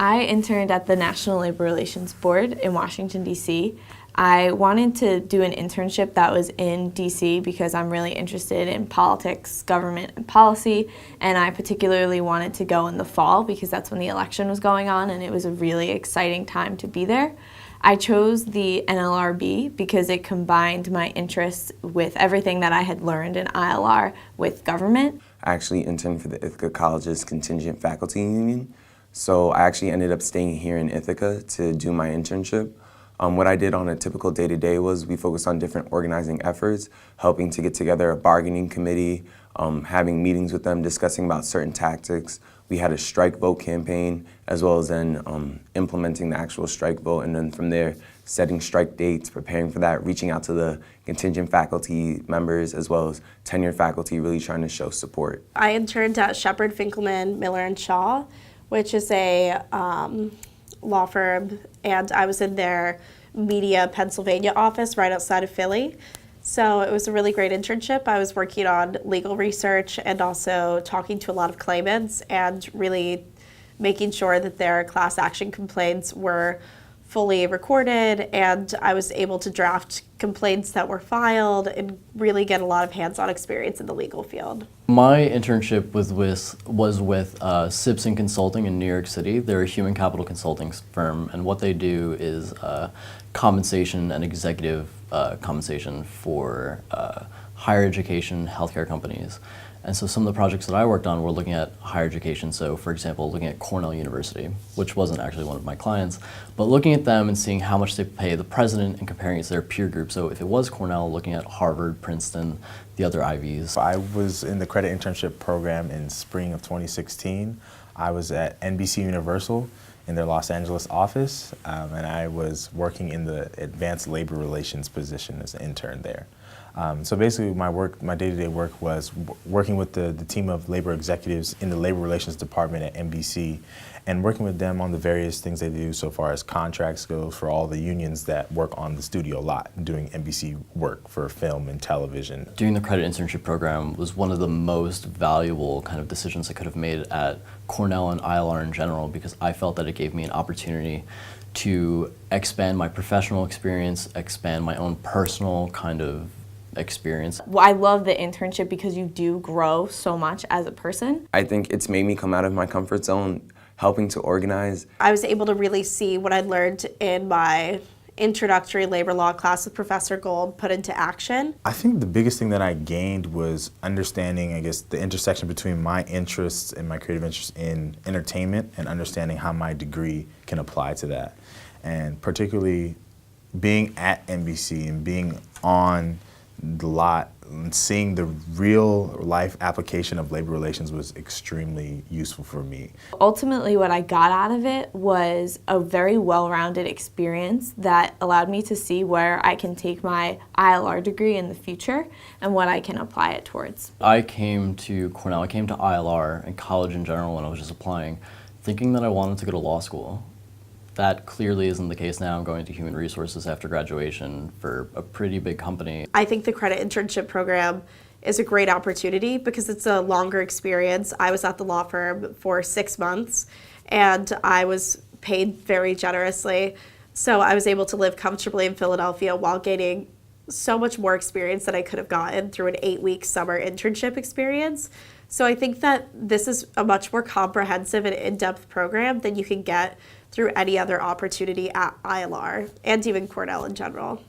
I interned at the National Labor Relations Board in Washington, D.C. I wanted to do an internship that was in D.C. because I'm really interested in politics, government, and policy, and I particularly wanted to go in the fall because that's when the election was going on, and it was a really exciting time to be there. I chose the NLRB because it combined my interests with everything that I had learned in ILR with government. I actually interned for the Ithaca College's Contingent Faculty Union. So I actually ended up staying here in Ithaca to do my internship. What I did on a typical day-to-day was we focused on different organizing efforts, helping to get together a bargaining committee, having meetings with them, discussing about certain tactics. We had a strike vote campaign, as well as then implementing the actual strike vote, and then from there, setting strike dates, preparing for that, reaching out to the contingent faculty members, as well as tenured faculty, really trying to show support. I interned at Shepard, Finkelman, Miller & Shaw, which is a law firm, and I was in their Media, Pennsylvania office right outside of Philly. So it was a really great internship. I was working on legal research and also talking to a lot of claimants and really making sure that their class action complaints were fully recorded, and I was able to draft complaints that were filed and really get a lot of hands-on experience in the legal field. My internship was with Simpson Consulting in New York City. They're a human capital consulting firm, and what they do is compensation and executive compensation for higher education healthcare companies. And so some of the projects that I worked on were looking at higher education. So for example, looking at Cornell University, which wasn't actually one of my clients, but looking at them and seeing how much they pay the president and comparing it to their peer group. So if it was Cornell, looking at Harvard, Princeton, the other Ivies. I was in the credit internship program in spring of 2016. I was at NBC Universal in their Los Angeles office, and I was working in the advanced labor relations position as an intern there. So basically my day-to-day work was working with the team of labor executives in the labor relations department at NBC and working with them on the various things they do so far as contracts go for all the unions that work on the studio lot, doing NBC work for film and television. Doing the credit internship program was one of the most valuable kind of decisions I could have made at Cornell and ILR in general, because I felt that it gave me an opportunity to expand my professional experience, expand my own personal kind of experience. Well, I love the internship because you do grow so much as a person. I think it's made me come out of my comfort zone, helping to organize. I was able to really see what I'd learned in my introductory labor law class with Professor Gold put into action. I think the biggest thing that I gained was understanding, I guess, the intersection between my interests and my creative interests in entertainment and understanding how my degree can apply to that. And particularly being at NBC and being on the lot and seeing the real life application of labor relations was extremely useful for me. Ultimately, what I got out of it was a very well-rounded experience that allowed me to see where I can take my ILR degree in the future and what I can apply it towards. I came to Cornell, I came to ILR and college in general when I was just applying, thinking that I wanted to go to law school. That clearly isn't the case now. I'm going to human resources after graduation for a pretty big company. I think the credit internship program is a great opportunity because it's a longer experience. I was at the law firm for 6 months and I was paid very generously. So I was able to live comfortably in Philadelphia while gaining so much more experience than I could have gotten through an 8-week summer internship experience. So I think that this is a much more comprehensive and in-depth program than you can get through any other opportunity at ILR and even Cornell in general.